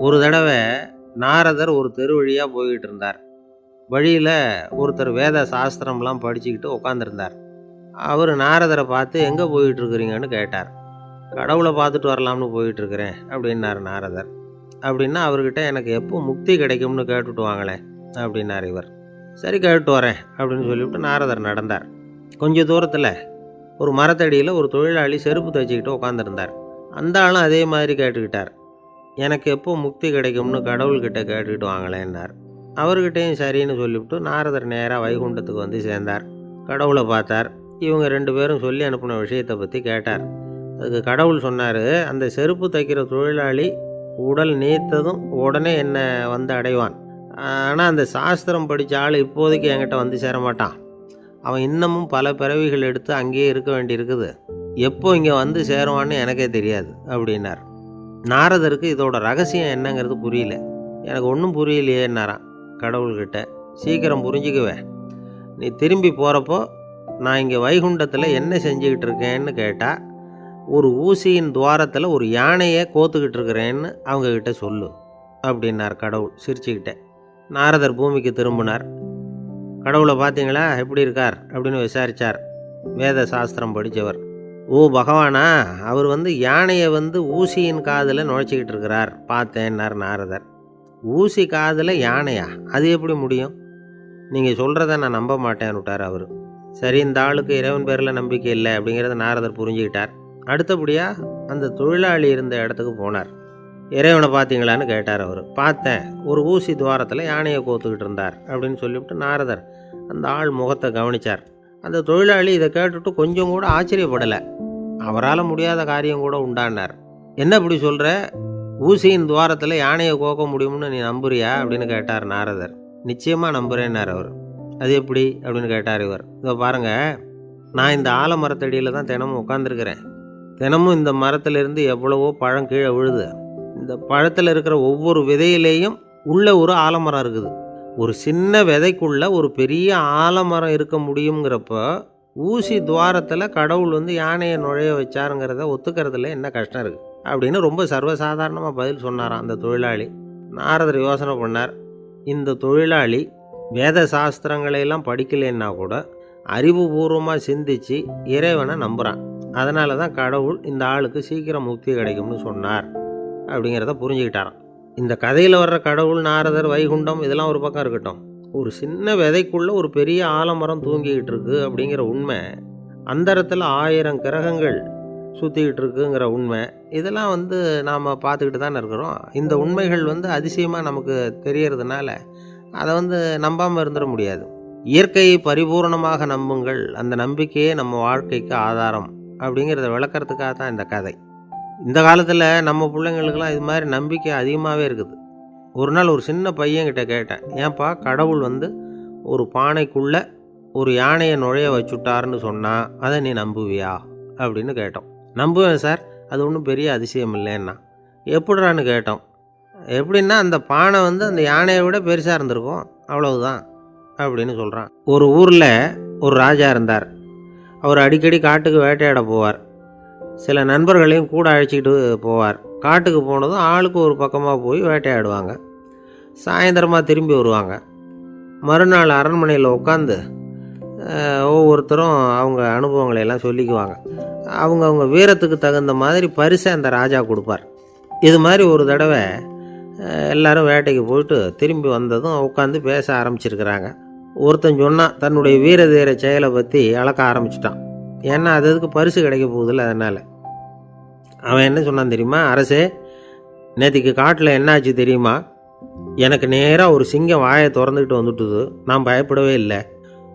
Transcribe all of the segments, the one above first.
ஒரு தடவை நாரதர் ஒரு தெரு வழியாக போய்கிட்டு இருந்தார். வழியில் ஒருத்தர் வேத சாஸ்திரம்லாம் படிச்சுக்கிட்டு உட்காந்துருந்தார். அவர் நாரதரை பார்த்து எங்கே போயிட்டு இருக்கிறீங்கன்னு கேட்டார். கடவுளை பார்த்துட்டு வரலாம்னு போயிட்டு இருக்கிறேன் அப்படின்னார் நாரதர். அப்படின்னா அவர்கிட்ட எனக்கு எப்போ முக்தி கிடைக்கும்னு கேட்டுட்டு வாங்களேன் அப்படின்னார் இவர். சரி கேட்டு வரேன் அப்படின்னு சொல்லிவிட்டு நாரதர் நடந்தார். கொஞ்சம் தூரத்தில் ஒரு மரத்தடியில் ஒரு தொழிலாளி செருப்பு தைச்சிக்கிட்டு உட்காந்துருந்தார். அந்த ஆளும் அதே மாதிரி கேட்டுக்கிட்டார். எனக்கு எப்போ முக்தி கிடைக்கும்னு கடவுள்கிட்ட கேட்டுக்கிட்டு வாங்களேன்னார். அவர்கிட்டையும் சரின்னு சொல்லிவிட்டு நாரதர் நேராக வைகுண்டத்துக்கு வந்து சேர்ந்தார். கடவுளை பார்த்தார். இவங்க 2 பேரும் சொல்லி அனுப்பின விஷயத்தை பற்றி கேட்டார். அதுக்கு கடவுள் சொன்னார், அந்த செருப்பு தைக்கிற தொழிலாளி உடல் நீத்ததும் உடனே என்னை வந்து அடைவான். ஆனால் அந்த சாஸ்திரம் படித்த ஆள் இப்போதைக்கு என்கிட்ட வந்து சேர மாட்டான். அவன் இன்னமும் பல பிறவிகள் எடுத்து அங்கேயே இருக்க வேண்டியிருக்குது. எப்போ இங்கே வந்து சேருவான்னு எனக்கே தெரியாது அப்படின்னார். நாரதருக்கு இதோட ரகசியம் என்னங்கிறது புரியல. எனக்கு ஒன்றும் புரியலையேன்னாரான் கடவுள்கிட்ட. சீக்கிரம் புரிஞ்சுக்குவேன். நீ திரும்பி போகிறப்போ நான் இங்கே வைகுண்டத்தில் என்ன செஞ்சுக்கிட்டு இருக்கேன்னு கேட்டால், ஒரு ஊசியின் துவாரத்தில் ஒரு யானையை கோத்துக்கிட்டு இருக்கிறேன்னு அவங்கக்கிட்ட சொல்லு அப்படின்னார் கடவுள் சிரிச்சுக்கிட்டே. நாரதர் பூமிக்கு திரும்பினார். கடவுளை பார்த்தீங்களா, எப்படி இருக்கார் அப்படின்னு விசாரித்தார் வேத சாஸ்திரம் படித்தவர். ஓ பகவானா, அவர் யானையை ஊசியின் காதில் நுழைச்சிக்கிட்டு இருக்கிறார் பார்த்தேன்னார் நாரதர். ஊசி காதில் யானையா? அது எப்படி முடியும்? நீங்கள் சொல்கிறத நான் நம்ப மாட்டேன்னு விட்டார் அவர். சரி, இந்த ஆளுக்கு இறைவன் பேரில் நம்பிக்கை இல்லை அப்படிங்கிறத நாரதர் புரிஞ்சுக்கிட்டார். அடுத்தபடியாக அந்த தொழிலாளி இருந்த இடத்துக்கு போனார். இறைவனை பார்த்தீங்களான்னு கேட்டார் அவர். பார்த்தேன், ஒரு ஊசி துவாரத்தில் யானையை கோத்துக்கிட்டு இருந்தார் அப்படின்னு சொல்லிவிட்டு நாரதர் அந்த ஆள் முகத்தை கவனித்தார். அந்த தொழிலாளி இதை கேட்டுட்டு கொஞ்சம் கூட ஆச்சரியப்படலை. அவரால் முடியாத காரியம் கூட உண்டானார். என்ன இப்படி சொல்கிற? ஊசியின் துவாரத்தில் யானையை கோக்க முடியும்னு நீ நம்புறியா அப்படின்னு கேட்டார் நாரதர். நிச்சயமாக நம்புகிறேன்னார் அவர். அது எப்படி அப்படின்னு கேட்டார் இவர். இதோ பாருங்கள், நான் இந்த ஆலமரத்தடியில் தான் தினமும் உட்காந்துருக்கிறேன். தினமும் இந்த மரத்திலிருந்து எவ்வளவோ பழம் கீழே விழுது. இந்த பழத்தில் இருக்கிற ஒவ்வொரு விதையிலேயும் உள்ள ஒரு ஆலமரம் இருக்குது. ஒரு சின்ன விதைக்குள்ள ஒரு பெரிய ஆலமரம் இருக்க முடியுங்கிறப்ப ஊசி துவாரத்தில் கடவுள் யானையை நுழைய வச்சாருங்கிறத ஒத்துக்கிறதுல என்ன கஷ்டம் இருக்குது அப்படின்னு ரொம்ப சர்வசாதாரணமாக பதில் சொன்னாராம் அந்த தொழிலாளி. நாரதர் யோசனை பண்ணார். இந்த தொழிலாளி வேத சாஸ்திரங்களையெல்லாம் படிக்கலைன்னா கூட அறிவுபூர்வமாக சிந்தித்து இறைவனை நம்புகிறான். அதனால தான் கடவுள் இந்த ஆளுக்கு சீக்கிரம் முக்தி கிடைக்கும்னு சொன்னார் அப்படிங்கிறத புரிஞ்சுக்கிட்டாராம். இந்த கதையில் வர்ற கடவுள், நாரதர், வைகுண்டம் இதெல்லாம் ஒரு பக்கம் இருக்கட்டும், ஒரு சின்ன விதைக்குள்ளே ஒரு பெரிய ஆலமரம் தூங்கிக்கிட்டு இருக்கு அப்படிங்கிற உண்மை, அந்தரத்தில் 1000 கிரகங்கள் சுற்றிக்கிட்டு இருக்குங்கிற உண்மை, இதெல்லாம் நாம் பார்த்துக்கிட்டு தானே இருக்கிறோம். இந்த உண்மைகள் அதிசயமாக நமக்கு தெரியறதுனால அதை நம்பாமல் இருந்துட முடியாது. இயற்கையை பரிபூர்ணமாக நம்புங்கள், அந்த நம்பிக்கையே நம்ம வாழ்க்கைக்கு ஆதாரம் அப்படிங்கிறத விளக்கறதுக்காக தான் இந்த கதை. இந்த காலத்தில் நம்ம பிள்ளைங்களுக்கெல்லாம் இது மாதிரி நம்பிக்கை அதிகமாகவே இருக்குது. ஒரு நாள் ஒரு சின்ன பையன்கிட்ட கேட்டேன், ஏன்பா கடவுள் ஒரு பானைக்குள்ளே ஒரு யானையை நுழைய வச்சுட்டாருன்னு சொன்னால் அதை நீ நம்புவியா அப்படின்னு கேட்டோம். நம்புவேன் சார், அது ஒன்றும் பெரிய அதிசயம் இல்லைன்னா. எப்படிறான்னு கேட்டோம். எப்படின்னா அந்த பானை அந்த யானையை விட பெருசாக இருந்திருக்கும், அவ்வளவுதான் அப்படின்னு சொல்கிறான். ஒரு ஊரில் ஒரு ராஜா இருந்தார். அவர் அடிக்கடி காட்டுக்கு வேட்டையாட போவார். சில நண்பர்களையும் கூட அழைச்சிக்கிட்டு போவார். காட்டுக்கு போனதும் ஆளுக்கு ஒரு பக்கமாக போய் வேட்டையாடுவாங்க. சாயந்தரமாக திரும்பி வருவாங்க. மறுநாள் அரண்மனையில் உட்காந்து ஒவ்வொருத்தரும் அவங்க அனுபவங்களை எல்லாம் சொல்லிக்குவாங்க. அவங்க வீரத்துக்கு தகுந்த மாதிரி பரிசை அந்த ராஜா கொடுப்பார். இது மாதிரி ஒரு தடவை எல்லாரும் வேட்டைக்கு போயிட்டு திரும்பி வந்ததும் உட்காந்து பேச ஆரம்பிச்சிருக்கிறாங்க. ஒருத்தன் சொன்னான், தன்னுடைய வீர தீர செயலை பற்றி அளக்க ஆரம்பிச்சிட்டான். ஏன்னா அதுக்கு பரிசு கிடைக்க போகுதில்ல, அதனால். அவன் என்ன சொன்னான் தெரியுமா? அரசே, நேற்றுக்கு காட்டில் என்னாச்சு தெரியுமா? எனக்கு நேராக ஒரு சிங்கம் வாயை திறந்துக்கிட்டு வந்துட்டுது. நான் பயப்படவே இல்லை.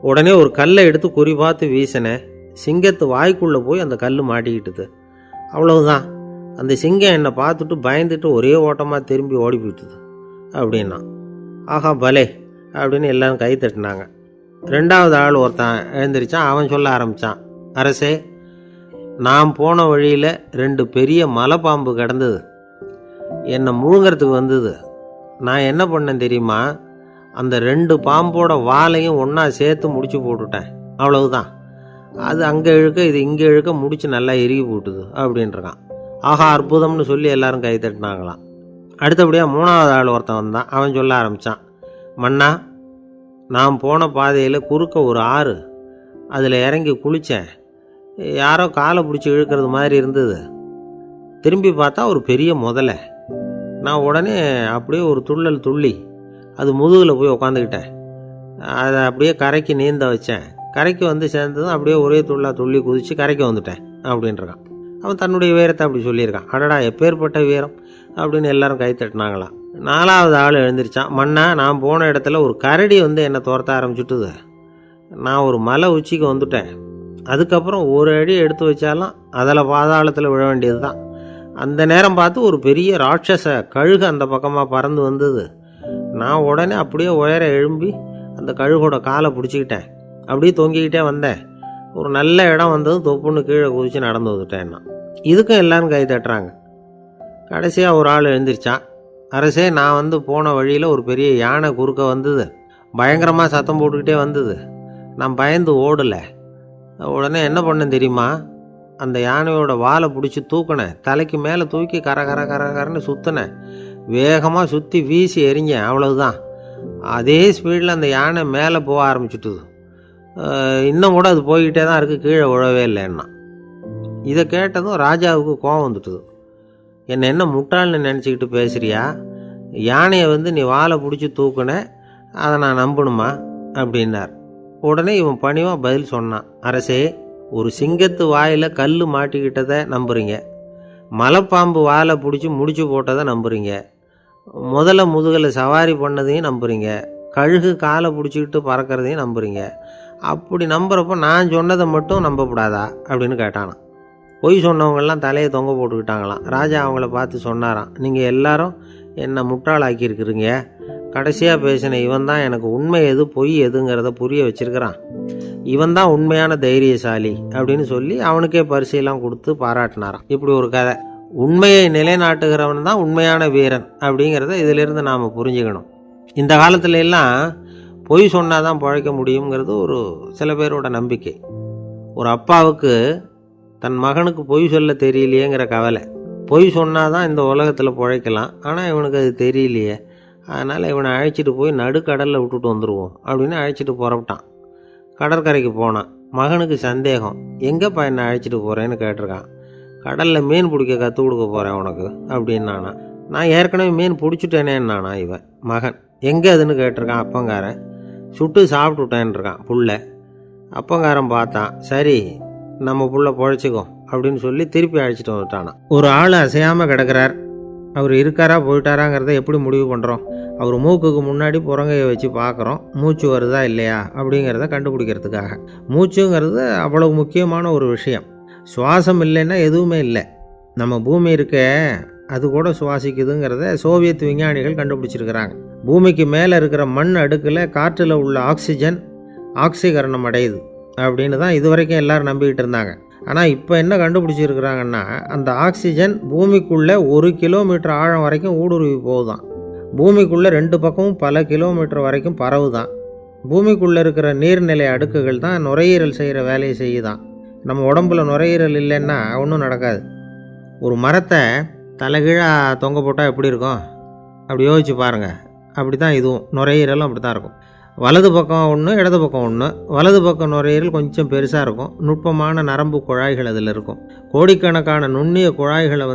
உடனே ஒரு கல்லை எடுத்து குறி பார்த்து வீசினேன். சிங்கத்து வாய்க்குள்ளே போய் அந்த கல் மாட்டிக்கிட்டுது. அவ்வளவுதான். அந்த சிங்கம் என்னை பார்த்துட்டு பயந்துட்டு ஒரே ஓட்டமாக திரும்பி ஓடி போயிட்டுது அப்படின்னா. ஆஹா பலே அப்படின்னு எல்லாரும் கை தட்டினாங்க. 2வது ஆள் ஒருத்தன் எழுந்திரிச்சான். அவன் சொல்ல ஆரம்பித்தான், அரசே, நான் போன வழியில் 2 பெரிய மலைப்பாம்பு கிடந்தது. என்னை முழுங்கிறதுக்கு வந்தது. நான் என்ன பண்ணேன் தெரியுமா? அந்த 2 பாம்போட வாலையும் ஒன்றா சேர்த்து முடிச்சு போட்டுட்டேன். அவ்வளவுதான். அது அங்கே இழுக்க, இது இங்கே இழுக்க, முடிச்சு நல்லா இறுகி போட்டுது அப்படின்றான். ஆஹா அற்புதம்னு சொல்லி எல்லாரும் கை தட்டினாங்களாம். அடுத்தபடியாக 3வது ஆள் ஒருத்தன் வந்தான். அவன் சொல்ல ஆரம்பித்தான், மன்னா, நான் போன பாதையில் குறுக்க ஒரு ஆறு, அதில் இறங்கி குளித்தேன். யாரோ காலை பிடிச்சி இழுக்கிறது மாதிரி இருந்தது. திரும்பி பார்த்தா ஒரு பெரிய முதலை. நான் உடனே அப்படியே ஒரு துள்ளல் துள்ளி அது முதுகில் போய் உக்காந்துக்கிட்டேன். அதை அப்படியே கரைக்கு நீந்த வச்சேன். கரைக்கு வந்து சேர்ந்ததும் அப்படியே ஒரே துள்ளி குதித்து கரைக்கு வந்துட்டேன் அப்படின்றான். அவன் தன்னுடைய வீரத்தை அப்படி சொல்லியிருக்கான். அடடா, எப்பேற்பட்ட வீரம் அப்படின்னு எல்லாரும் கை தட்டினாங்களாம். 4வது ஆள் எழுந்திரிச்சான். மன்னா, நான் போன இடத்துல ஒரு கரடி வந்து என்னை துரத்த ஆரம்பிச்சுட்டுது. நான் ஒரு மலை உச்சிக்கு வந்துட்டேன். அதுக்கப்புறம் ஒரு அடி எடுத்து வச்சாலும் அதில் பாதாளத்தில் விழ வேண்டியது தான். அந்த நேரம் பார்த்து ஒரு பெரிய ராட்சச கழுகு அந்த பக்கமாக பறந்து வந்தது. நான் உடனே அப்படியே உயர எழும்பி அந்த கழுகோட காலை பிடிச்சிக்கிட்டேன். அப்படியே தொங்கிக்கிட்டே வந்தேன். ஒரு நல்ல இடம் வந்ததும் தொப்புன்னு கீழே குதித்து நடந்து வந்துட்டேன்னா. இதுக்கும் எல்லாரும் கை தட்டுறாங்க. கடைசியாக ஒரு ஆள் எழுந்திரிச்சான். அரசே, நான் வந்து போன வழியில் ஒரு பெரிய யானை குறுக்க வந்தது. பயங்கரமாக சத்தம் போட்டுக்கிட்டே வந்தது. நான் பயந்து ஓடலை. உடனே என்ன பண்ணேன் தெரியுமா? அந்த யானையோட வாலை பிடிச்சி தூக்கினேன். தலைக்கு மேலே தூக்கி கரன்னு சுற்றினேன். வேகமாக சுற்றி வீசி எறிஞ்சேன். அவ்வளவுதான். அதே ஸ்பீடில் அந்த யானை மேலே போக ஆரம்பிச்சுட்டுது. இன்னும் கூட அது போய்கிட்டே தான் இருக்குது, கீழே விழவே இல்லைன்னா. இதை கேட்டதும் ராஜாவுக்கு கோபம் வந்துட்டுது. என்ன முட்டாள்னு நினச்சிக்கிட்டு பேசுகிறியா? யானையை வந்து நீ வாலை பிடிச்சி தூக்குன, அதை நான் நம்பணுமா அப்படின்னார். உடனே இவன் பணிவாக பதில் சொன்னான். அரசே, ஒரு சிங்கத்து வாயில் கல் மாட்டிக்கிட்டதை நம்புறீங்க, மலைப்பாம்பு வாலை பிடிச்சி முடிச்சு போட்டதை நம்புறீங்க, முதல்ல முதுகில் சவாரி பண்ணதையும் நம்புறீங்க, கழுகு காலை பிடிச்சிக்கிட்டு பறக்கிறதையும் நம்புறீங்க. அப்படி நம்புறப்போ நான் சொன்னதை மட்டும் நம்பக்கூடாதா அப்படின்னு கேட்டானான். பொய் சொன்னவங்கெல்லாம் தலையை தொங்க போட்டுக்கிட்டாங்களாம். ராஜா அவங்கள பார்த்து சொன்னாராம், நீங்கள் எல்லாரும் என்னை முட்டாளாக்கியிருக்கிறீங்க. கடைசியாக பேசின இவன் தான் எனக்கு உண்மை எது பொய் எதுங்கிறத புரிய வச்சிருக்கிறான். இவன் தான் உண்மையான தைரியசாலி அப்படின்னு சொல்லி அவனுக்கே பரிசையெல்லாம் கொடுத்து பாராட்டினாராம். இப்படி ஒரு கதை. உண்மையை நிலைநாட்டுகிறவன் தான் உண்மையான வீரன் அப்படிங்கிறத இதிலிருந்து நாம் புரிஞ்சுக்கணும். இந்த காலத்துல எல்லாம் பொய் சொன்னாதான் பழைக்க முடியுங்கிறது ஒரு சில பேரோட நம்பிக்கை. ஒரு அப்பாவுக்கு தன் மகனுக்கு பொய் சொல்ல தெரியலையேங்கிற கவலை. பொய் சொன்னாதான் இந்த உலகத்தில் பிழைக்கலாம், ஆனால் இவனுக்கு அது தெரியலையே, அதனால் இவனை அழைச்சிட்டு போய் நடுக்கடலில் விட்டுட்டு வந்துடுவோம் அப்படின்னு அழைச்சிட்டு புறப்பட்டான். கடற்கரைக்கு போனான். மகனுக்கு சந்தேகம். எங்கேப்பா என்னை அழைச்சிட்டு போகிறேன்னு கேட்டிருக்கான். கடலில் மீன் பிடிக்க கற்றுக் கொடுக்க போகிறேன் உனக்கு அப்படின்னானா. நான் ஏற்கனவே மீன் பிடிச்சிட்டேனேன்னானா இவன் மகன். எங்கே அதுன்னு கேட்டிருக்கான் அப்பங்காரன். சுட்டு சாப்பிட்டுட்டேன்ருக்கான் புள்ள. அப்பங்காரன் பார்த்தான். சரி, நம்ம புள்ள பொழைச்சிக்கோ அப்படின்னு சொல்லி திருப்பி அழைச்சிட்டு வந்துட்டானா. ஒரு ஆள் அசையாமல் கிடக்கிறார். அவர் இருக்காரா போயிட்டாராங்கிறத எப்படி முடிவு பண்ணுறோம்? அவர் மூக்குக்கு முன்னாடி புறங்கையை வச்சு பார்க்குறோம், மூச்சு வருதா இல்லையா அப்படிங்கிறத கண்டுபிடிக்கிறதுக்காக. மூச்சுங்கிறது அவ்வளவு முக்கியமான ஒரு விஷயம். சுவாசம் இல்லைன்னா எதுவுமே இல்லை. நம்ம பூமி இருக்க அது கூட சுவாசிக்குதுங்கிறத சோவியத் விஞ்ஞானிகள் கண்டுபிடிச்சிருக்கிறாங்க. பூமிக்கு மேலே இருக்கிற மண் அடுக்கில் காற்றில் உள்ள ஆக்சிஜன் ஆக்சிகரணம் அடையுது அப்படின்னு தான் இதுவரைக்கும் எல்லோரும் நம்பிக்கிட்டு இருந்தாங்க. ஆனால் இப்போ என்ன கண்டுபிடிச்சிருக்கிறாங்கன்னா, அந்த ஆக்சிஜன் பூமிக்குள்ளே 1 கிலோமீட்டர் ஆழம் வரைக்கும் ஊடுருவி போகுதான். பூமிக்குள்ளே 2 பக்கமும் பல கிலோமீட்டர் வரைக்கும் பரவுதான். பூமிக்குள்ளே இருக்கிற நீர்நிலை அடுக்குகள் தான் நுரையீரல் செய்கிற வேலையை செய்யுதான். நம்ம உடம்புல நுரையீரல் இல்லைன்னா ஒன்றும் நடக்காது. ஒரு மரத்தை தலைகீழாக தொங்க போட்டால் எப்படி இருக்கும்? அப்படி யோசிச்சு பாருங்கள். அப்படி தான் இதுவும், நுரையீரலும் அப்படி தான் இருக்கும். வலது பக்கம் ஒன்று, இடது பக்கம் ஒன்று. வலது பக்கம் நுரையீரல் கொஞ்சம் பெருசாக இருக்கும். நுட்பமான நரம்பு குழாய்கள் அதில் இருக்கும். கோடிக்கணக்கான நுண்ணிய குழாய்களை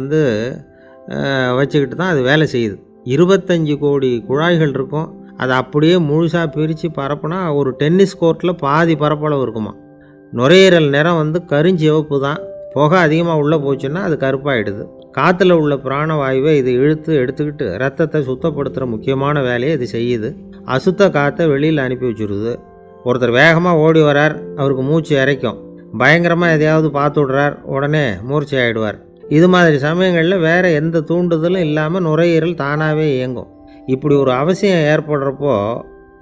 வச்சுக்கிட்டு தான் அது வேலை செய்யுது. 25 கோடி குழாய்கள் இருக்கும். அதை அப்படியே முழுசாக பிரித்து பரப்புனா ஒரு டென்னிஸ் கோர்ட்டில் பாதி பரப்பளவு இருக்குமா. நுரையீரல் நிறம் கருஞ்சிவப்பு தான். புகை அதிகமாக உள்ளே போச்சுன்னா அது கருப்பாயிடுது. காற்றுல உள்ள பிராணவாயுவை இது இழுத்து எடுத்துக்கிட்டு ரத்தத்தை சுத்தப்படுத்துகிற முக்கியமான வேலையை இது செய்யுது. அசுத்த காற்றை வெளியில் அனுப்பி வச்சுருது. ஒருத்தர் வேகமாக ஓடி வரார், அவருக்கு மூச்சு இறைக்கும். பயங்கரமாக எதையாவது பார்த்து விடுறார், உடனே மூர்ச்சை ஆகிடுவார். இது மாதிரி சமயங்களில் வேறு எந்த தூண்டுதலும் இல்லாமல் நுரையீரல் தானாகவே இயங்கும். இப்படி ஒரு அவசியம் ஏற்படுறப்போ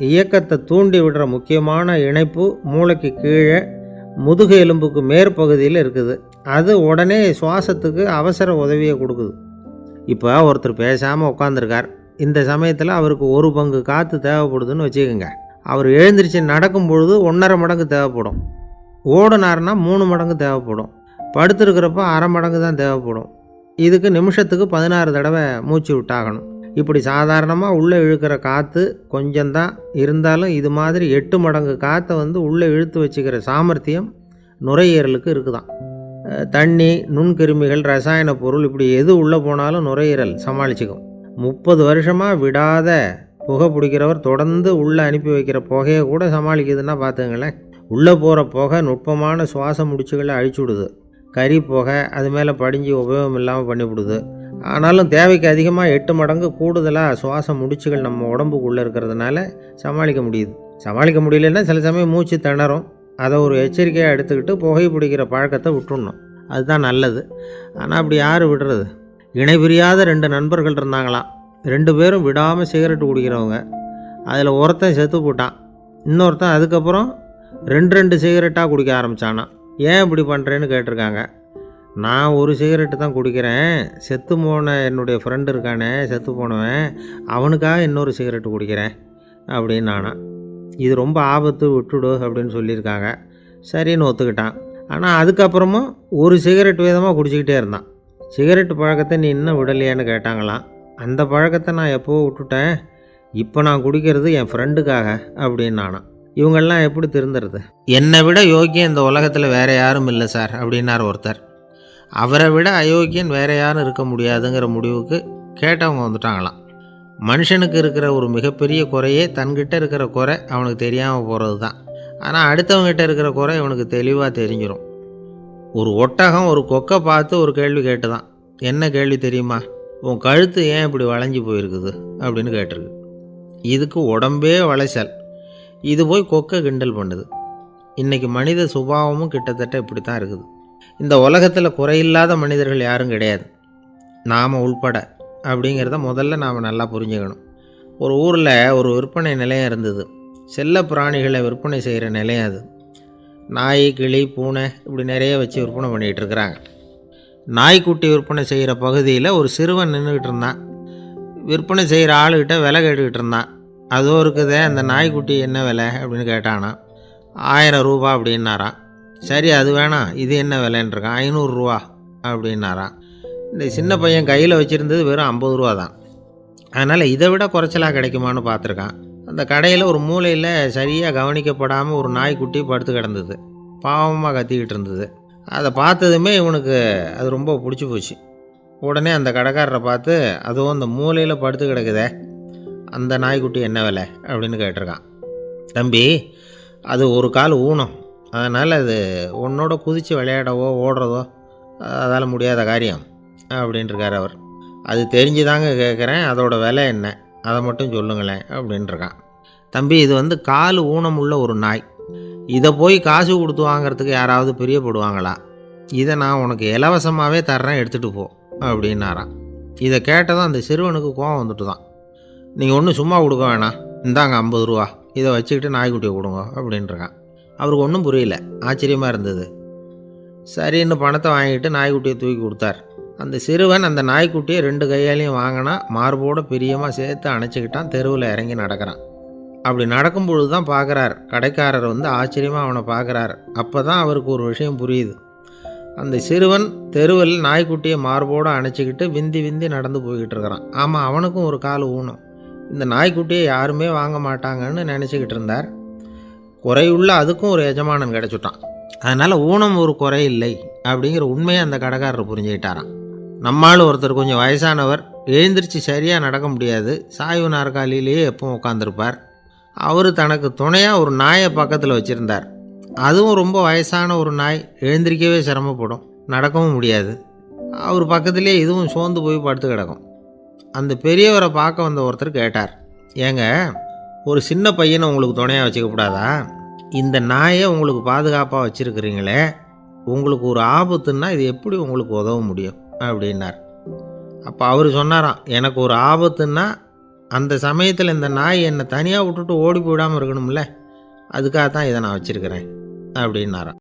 இயக்கத்தை தூண்டி விடுற முக்கியமான இணைப்பு மூளைக்கு கீழே முதுகு எலும்புக்கு மேற்பகுதியில் இருக்குது. அது உடனே சுவாசத்துக்கு அவசர உதவியை கொடுக்குது. இப்போ ஒருத்தர் பேசாமல் உட்காந்துருக்கார். இந்த சமயத்தில் அவருக்கு 1 பங்கு காற்று தேவைப்படுதுன்னு வச்சுக்கோங்க. அவர் எழுந்திரிச்சு நடக்கும் பொழுது 1.5 மடங்கு தேவைப்படும். ஓடினார்னா 3 மடங்கு தேவைப்படும். படுத்துருக்கிறப்ப 1/2 மடங்கு தான் தேவைப்படும். இதுக்கு நிமிஷத்துக்கு 16 தடவை மூச்சு விட்டாகணும். இப்படி சாதாரணமாக உள்ளே இழுக்கிற காற்று கொஞ்சம்தான் இருந்தாலும் இது மாதிரி 8 மடங்கு காற்றை உள்ளே இழுத்து வச்சுக்கிற சாமர்த்தியம் நுரையீரலுக்கு இருக்குதான். தண்ணி, நுண்கிருமிகள், ரசாயன பொருள் இப்படி எது உள்ளே போனாலும் நுரையீரல் சமாளிச்சுக்கும். 30 வருஷமாக விடாத புகை பிடிக்கிறவர் தொடர்ந்து உள்ளே அனுப்பி வைக்கிற புகையை கூட சமாளிக்குதுன்னா பார்த்துங்களேன். உள்ளே போகிற புகை நுட்பமான சுவாச முடிச்சுகளை அழிச்சு விடுது. கறி புகை அது மேலே படிஞ்சு உபயோகம் இல்லாமல் பண்ணிவிடுது. ஆனாலும் தேவைக்கு அதிகமாக 8 மடங்கு கூடுதலாக சுவாச முடிச்சுகள் நம்ம உடம்புக்குள்ளே இருக்கிறதுனால சமாளிக்க முடியுது. சமாளிக்க முடியலன்னா சில சமயம் மூச்சு திணறும். அதை ஒரு எச்சரிக்கையாக எடுத்துக்கிட்டு புகை பிடிக்கிற பழக்கத்தை விட்டுடணும். அதுதான் நல்லது. ஆனால் அப்படி யார் விடுறது? இணை பிரியாத 2 நண்பர்கள் இருந்தாங்களாம். 2 பேரும் விடாமல் சிகரெட்டு குடிக்கிறவங்க. அதில் ஒருத்தன் செத்து போட்டான். இன்னொருத்தன் அதுக்கப்புறம் 2 சிகரெட்டாக குடிக்க ஆரம்பித்தானான். ஏன் இப்படி பண்ணுறேன்னு கேட்டிருக்காங்க. நான் ஒரு சிகரெட்டு தான் குடிக்கிறேன், செத்து போன என்னுடைய ஃப்ரெண்டு இருக்கானே செத்து போனவன், அவனுக்காக இன்னொரு சிகரெட்டு குடிக்கிறேன் அப்படின்னு நானா. இது ரொம்ப ஆபத்து, விட்டுடு அப்படின்னு சொல்லியிருக்காங்க. சரின்னு ஒத்துக்கிட்டான். ஆனால் அதுக்கப்புறமும் ஒரு சிகரெட் வீதமாக குடிச்சிக்கிட்டே இருந்தான். சிகரெட்டு பழக்கத்தை நீ இன்னும் விடலையான்னு கேட்டாங்களாம். அந்த பழக்கத்தை நான் எப்போவோ விட்டுட்டேன், இப்போ நான் குடிக்கிறது என் ஃப்ரெண்டுக்காக அப்படின்னு நானா. இவங்கெல்லாம் எப்படி திருந்துறது? என்னை விட யோக்கியம் இந்த உலகத்தில் வேறு யாரும் இல்லை சார் அப்படின்னார் ஒருத்தர். அவரை விட அயோக்கியன் வேறு யாரும் இருக்க முடியாதுங்கிற முடிவுக்கு கேட்டவங்க வந்துட்டாங்களாம். மனுஷனுக்கு இருக்கிற ஒரு மிகப்பெரிய குறையே தன்கிட்ட இருக்கிற குறை அவனுக்கு தெரியாமல் போகிறது தான். ஆனால் அடுத்தவங்ககிட்ட இருக்கிற குறை இவனுக்கு தெளிவாக தெரிஞ்சிடும். ஒரு ஒட்டகம் ஒரு கொக்கை பார்த்து ஒரு கேள்வி கேட்டுதான். என்ன கேள்வி தெரியுமா? உன் கழுத்து ஏன் இப்படி வளைஞ்சி போயிருக்குது அப்படின்னு கேட்டிருக்கு. இதுக்கு உடம்பே வளைச்சல். இது போய் கொக்கை கிண்டல் பண்ணுது. இன்றைக்கி மனித சுபாவமும் கிட்டத்தட்ட இப்படி தான் இருக்குது. இந்த உலகத்தில் குறையில்லாத மனிதர்கள் யாரும் கிடையாது, நாம் உள்பட அப்படிங்கிறத முதல்ல நாம் நல்லா புரிஞ்சுக்கணும். ஒரு ஊரில் ஒரு விற்பனை நிலையம் இருந்தது. செல்ல பிராணிகளை விற்பனை செய்கிற நிலையம் அது. நாய், கிளி, பூனை இப்படி நிறைய வச்சு விற்பனை பண்ணிகிட்டு இருக்கிறாங்க. நாய்க்குட்டி விற்பனை செய்கிற பகுதியில் ஒரு சிறுவன் நின்றுக்கிட்டு இருந்தான். விற்பனை செய்கிற ஆளுகிட்ட விலை கேட்டுக்கிட்டு இருந்தான். அதோ இருக்குதே அந்த நாய்க்குட்டி என்ன விலை அப்படின்னு கேட்டானா. 1000 ரூபா அப்படின்னாரான். சரி அது வேணாம், இது என்ன விலைன்றிருக்கான். 500 ரூபா அப்படின்னாரான். இந்த சின்ன பையன் கையில் வச்சுருந்தது வெறும் 50 ரூபா தான். அதனால் இதை விட குறைச்சலாக கிடைக்குமான்னு பார்த்துருக்கான். அந்த கடையில் ஒரு மூலையில் சரியாக கவனிக்கப்படாமல் ஒரு நாய்க்குட்டி படுத்து கிடந்தது. பாவமாக கத்திக்கிட்டு இருந்தது. அதை பார்த்ததுமே இவனுக்கு அது ரொம்ப பிடிச்சி போச்சு. உடனே அந்த கடைக்காரரை பார்த்து, அதுவும் அந்த மூலையில் படுத்து கிடக்குதே அந்த நாய்க்குட்டி என்ன விலை அப்படின்னு கேட்டிருக்கான். தம்பி, அது ஒரு கால் ஊனம், அதனால் அது உன்னோட குதித்து விளையாடவோ ஓடுறதோ அதால் முடியாத காரியம் அப்படின்ட்டுருக்கார் அவர். அது தெரிஞ்சுதாங்க கேட்குறேன், அதோட விலை என்ன அதை மட்டும் சொல்லுங்களேன் அப்படின்ட்டுருக்கான். தம்பி, இது கால் ஊனம் உள்ள ஒரு நாய். இதை போய் காசு கொடுத்து வாங்கிறதுக்கு யாராவது பிரியப்படுவாங்களா? இதை நான் உனக்கு இலவசமாகவே தர்றேன், எடுத்துகிட்டு போ அப்படின்னாரான். இதை கேட்டதும் அந்த சிறுவனுக்கு கோபம் வந்துட்டு தான். நீங்கள் ஒன்றும் சும்மா கொடுக்க வேணாம், இந்தாங்க 50 ரூபா, இதை வச்சுக்கிட்டு நாய்க்குட்டியை கொடுங்க அப்படின்ட்டுருக்கான். அவருக்கு ஒன்றும் புரியல, ஆச்சரியமாக இருந்தது. சரின்னு பணத்தை வாங்கிட்டு நாய்க்குட்டியை தூக்கி கொடுத்தார். அந்த சிறுவன் அந்த நாய்க்குட்டியை 2 கையாலையும் வாங்கினா, மார்போடு பிரியமாக சேர்த்து அணைச்சிக்கிட்டான். தெருவில் இறங்கி நடக்கிறான். அப்படி நடக்கும்பொழுது தான் பார்க்குறார், கடைக்காரர் ஆச்சரியமாக அவனை பார்க்குறார். அப்போ தான் அவருக்கு ஒரு விஷயம் புரியுது. அந்த சிறுவன் தெருவில் நாய்க்குட்டியை மார்போடு அணைச்சிக்கிட்டு விந்தி விந்தி நடந்து போய்கிட்டு இருக்கிறான். ஆமாம், அவனுக்கும் ஒரு கால் ஊனம். இந்த நாய்க்குட்டியை யாருமே வாங்க மாட்டாங்கன்னு நினச்சிக்கிட்டு இருந்தார். குறையுள்ள அதுக்கும் ஒரு எஜமானன் கிடச்சிட்டான். அதனால் ஊனம் ஒரு குறை இல்லை அப்படிங்கிற உண்மையை அந்த கடைக்காரர் புரிஞ்சுக்கிட்டாராம். நம்மால் ஒருத்தர் கொஞ்சம் வயசானவர், எழுந்திரிச்சு சரியாக நடக்க முடியாது, சாய்வு நாற்காலியிலேயே எப்பவும் உட்காந்துருப்பார். அவர் தனக்கு துணையாக ஒரு நாயை பக்கத்தில் வச்சுருந்தார். அதுவும் ரொம்ப வயசான ஒரு நாய், எழுந்திரிக்கவே சிரமப்படும், நடக்கவும் முடியாது. அவர் பக்கத்திலே இதுவும் சோர்ந்து போய் படுத்து கிடக்கும். அந்த பெரியவரை பார்க்க வந்த ஒருத்தர் கேட்டார், ஏங்க, ஒரு சின்ன பையனை உங்களுக்கு துணையாக வச்சுக்கப்படாதா? இந்த நாயை உங்களுக்கு பாதுகாப்பாக வச்சுருக்கிறீங்களே, உங்களுக்கு ஒரு ஆபத்துன்னா இது எப்படி உங்களுக்கு உதவ முடியும் அப்படின்னார். அப்போ அவர் சொன்னாராம், எனக்கு ஒரு ஆபத்துன்னா அந்த சமயத்தில் இந்த நாய் என்னை தனியாக விட்டுட்டு ஓடி போயிடாமல் இருக்கணும்ல, அதுக்காக தான் இதை நான் வச்சுருக்கிறேன் அப்படின்னாராம்.